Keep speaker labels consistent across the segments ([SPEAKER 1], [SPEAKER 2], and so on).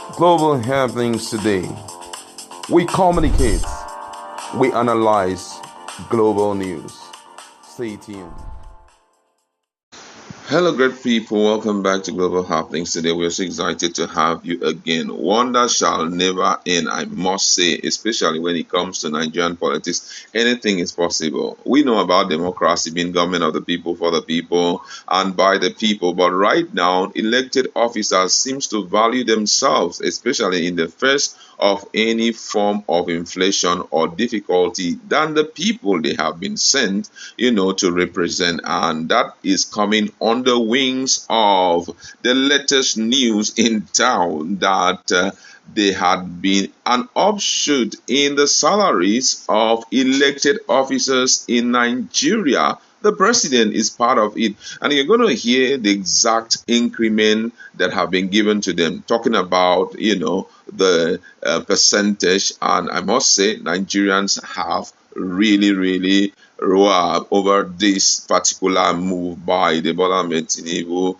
[SPEAKER 1] Global happenings today. We communicate, we analyze global news. Stay tuned.
[SPEAKER 2] Hello, great people. Welcome back to Global Happenings. Today, we're so excited to have you again. One that shall never end, I must say, especially when it comes to Nigerian politics. Anything is possible. We know about democracy being government of the people, for the people, and by the people. But right now, elected officers seems to value themselves, especially in the face of any form of inflation or difficulty, than the people they have been sent, to represent. And that is coming on the wings of the latest news in town that there had been an offshoot in the salaries of elected officers in Nigeria. The president is part of it, and you're going to hear the exact increment that have been given to them, talking about the percentage. And I must say, Nigerians have really roar over this particular move by the Bola Ahmed Tinubu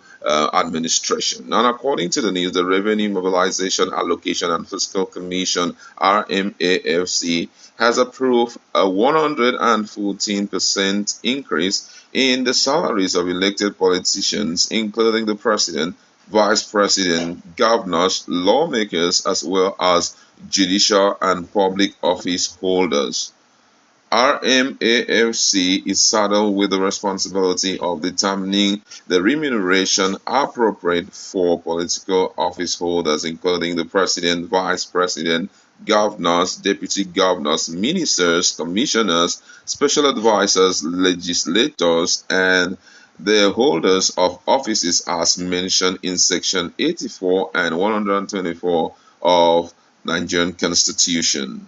[SPEAKER 2] administration. And according to the news, the Revenue Mobilization Allocation and Fiscal Commission (RMAFC) has approved a 114% increase in the salaries of elected politicians, including the president, vice president, governors, lawmakers, as well as judicial and public office holders. RMAFC is saddled with the responsibility of determining the remuneration appropriate for political office holders, including the president, vice president, governors, deputy governors, ministers, commissioners, special advisors, legislators, and the holders of offices as mentioned in Section 84 and 124 of Nigerian Constitution.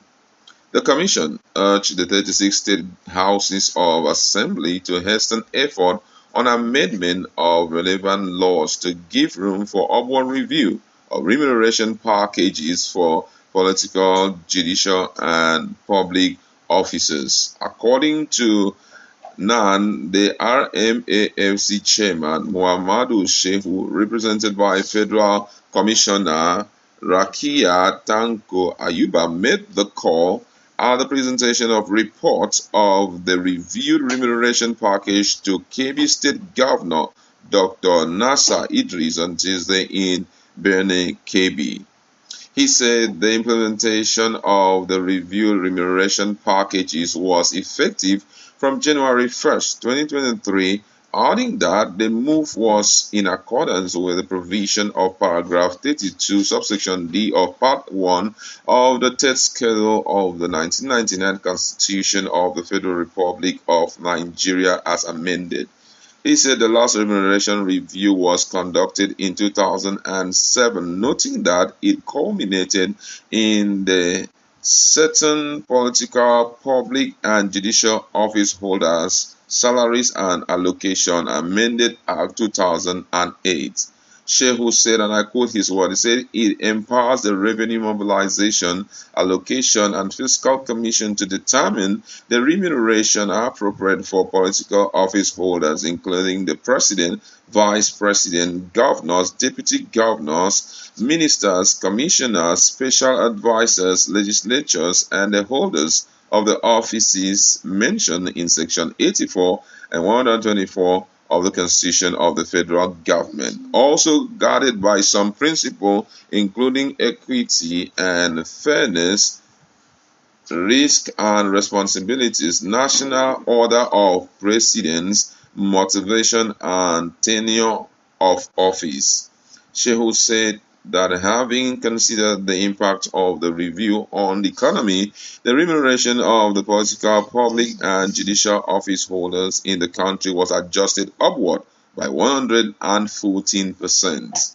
[SPEAKER 2] The Commission urged the 36 state houses of assembly to hasten effort on amendment of relevant laws to give room for upward review of remuneration packages for political, judicial, and public officers. According to NAN, the RMAFC chairman, Muhammadu Shehu, represented by Federal Commissioner Rakia Tanko Ayuba, made the call at the presentation of reports of the reviewed remuneration package to Kebbi State Governor Dr. Nasser Idris on Tuesday in Birnin, Kebbi. He said the implementation of the reviewed remuneration packages was effective from January 1st, 2023, adding that the move was in accordance with the provision of paragraph 32, subsection D of Part 1 of the third schedule of the 1999 Constitution of the Federal Republic of Nigeria as amended. He said the last remuneration review was conducted in 2007, noting that it culminated in the certain political, public, and judicial office holders' salaries and allocation amended Act 2008. Shehu said, and I quote his word, he said, it empowers the Revenue Mobilization, Allocation, and Fiscal Commission to determine the remuneration appropriate for political office holders, including the president, vice president, governors, deputy governors, ministers, commissioners, special advisors, legislatures, and the holders of the offices mentioned in Section 84 and 124 of the Constitution of the federal government, also guarded by some principles including equity and fairness, risk and responsibilities, national order of precedence, motivation, and tenure of office. Shehu said that having considered the impact of the review on the economy, the remuneration of the political, public, and judicial office holders in the country was adjusted upward by 114%.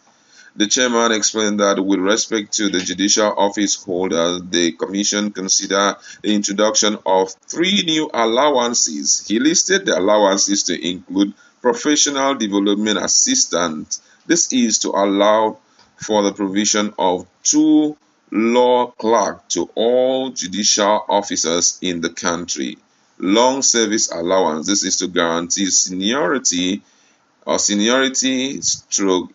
[SPEAKER 2] The chairman explained that with respect to the judicial office holders, the commission considered the introduction of three new allowances. He listed the allowances to include professional development assistant. This is to allow for the provision of two law clerks to all judicial officers in the country. Long service allowance. This is to guarantee seniority stroke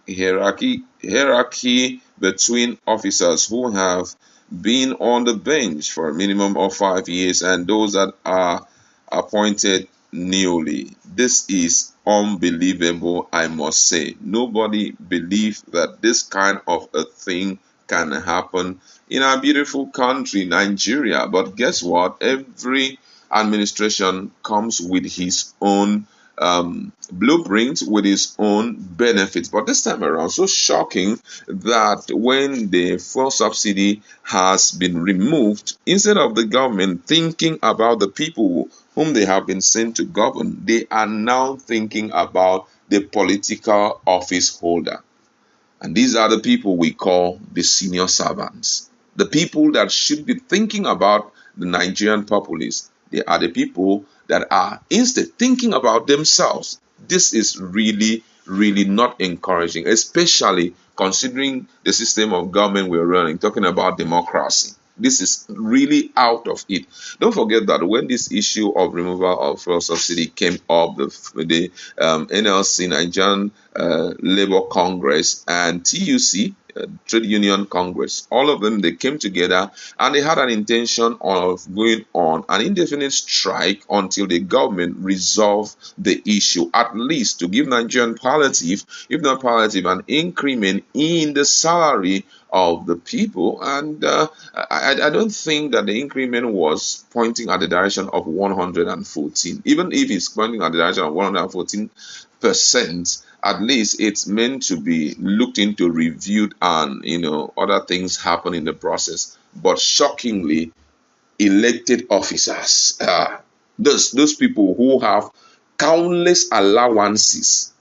[SPEAKER 2] hierarchy between officers who have been on the bench for a minimum of 5 years and those that are appointed newly. This is unbelievable, I must say. Nobody believed that this kind of a thing can happen in our beautiful country, Nigeria. But guess what? Every administration comes with his own blueprint, with his own benefits. But this time around, so shocking that when the fuel subsidy has been removed, instead of the government thinking about the people whom they have been sent to govern, they are now thinking about the political office holder. And these are the people we call the senior servants. The people that should be thinking about the Nigerian populace. They are the people that are instead thinking about themselves. This is really, really not encouraging, especially considering the system of government we're running, talking about democracy. This is really out of it. Don't forget that when this issue of removal of fuel subsidy came up, the NLC, Nigerian Labour Congress, and TUC, Trade Union Congress, all of them, they came together and they had an intention of going on an indefinite strike until the government resolve the issue, at least to give Nigerian palliative, if not palliative, an increment in the salary of the people. And I don't think that the increment was pointing at the direction of 114. Even if it's pointing at the direction of 114%, at least it's meant to be looked into, reviewed, and other things happen in the process. But shockingly, elected officers, those people who have countless allowances,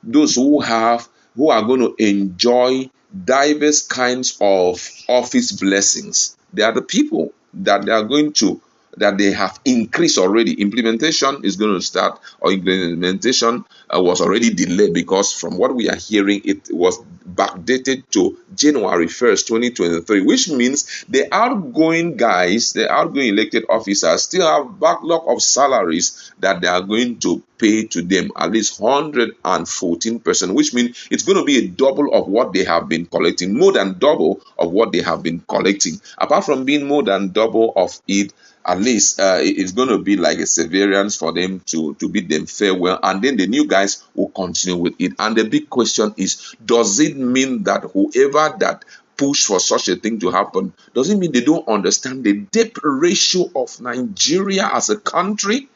[SPEAKER 2] those who are going to enjoy diverse kinds of office blessings, they are the people that they are going to that they have increased already. Implementation is going to start, or implementation was already delayed, because from what we are hearing, it was backdated to January 1st, 2023, which means the outgoing guys, the outgoing elected officers, still have backlog of salaries that they are going to pay to them, at least 114%, which means it's going to be a double of what they have been collecting, more than double of what they have been collecting. Apart from being more than double of it, at least it's going to be like a severance for them to bid them farewell, and then the new guys will continue with it. And the big question is, does it mean that whoever that push for such a thing to happen, does it mean they don't understand the debt ratio of Nigeria as a country?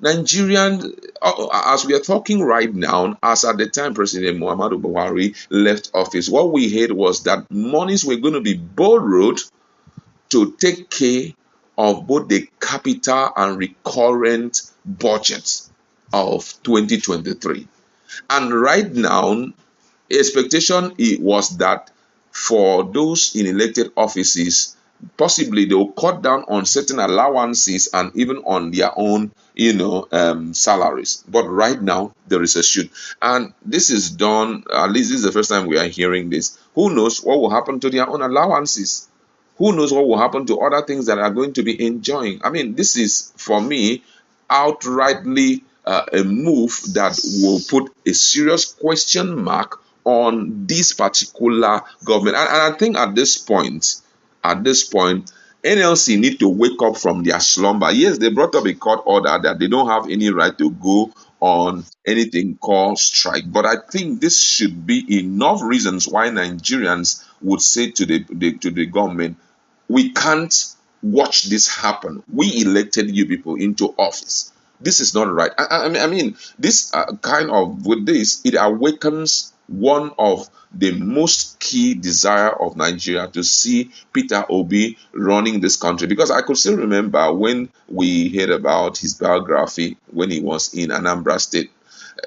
[SPEAKER 2] Nigerian, as we are talking right now, as at the time President Muhammadu Buhari left office, what we heard was that monies were going to be borrowed to take care of both the capital and recurrent budgets of 2023. And right now, expectation was that for those in elected offices, possibly they will cut down on certain allowances and even on their own salaries. But right now there is a shoot, and this is done, at least this is the first time we are hearing this. Who knows what will happen to their own allowances? Who knows what will happen to other things that are going to be enjoying? I mean, this is, for me, outrightly a move that will put a serious question mark on this particular government. And I think at this point, NLC need to wake up from their slumber. Yes, they brought up a court order that they don't have any right to go on anything called strike. But I think this should be enough reasons why Nigerians would say to the government, we can't watch this happen. We elected you people into office. This is not right. I mean, this with this, it awakens one of the most key desire of Nigeria to see Peter Obi running this country. Because I could still remember when we heard about his biography when he was in Anambra State.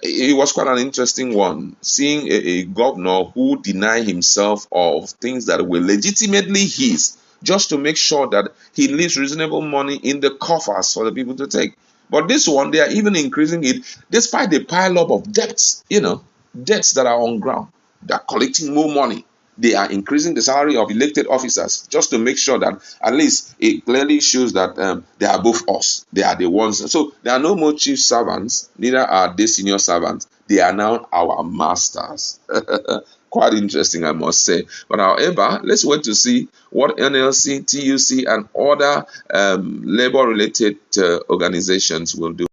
[SPEAKER 2] It was quite an interesting one, seeing a governor who denied himself of things that were legitimately his, just to make sure that he leaves reasonable money in the coffers for the people to take. But this one, they are even increasing it despite the pile up of debts, debts that are on ground. They are collecting more money. They are increasing the salary of elected officers just to make sure that at least it clearly shows that they are both us. They are the ones. So there are no more chief servants, neither are they senior servants. They are now our masters. quite interesting, I must say. But however, let's wait to see what NLC, TUC, and other labor-related organizations will do.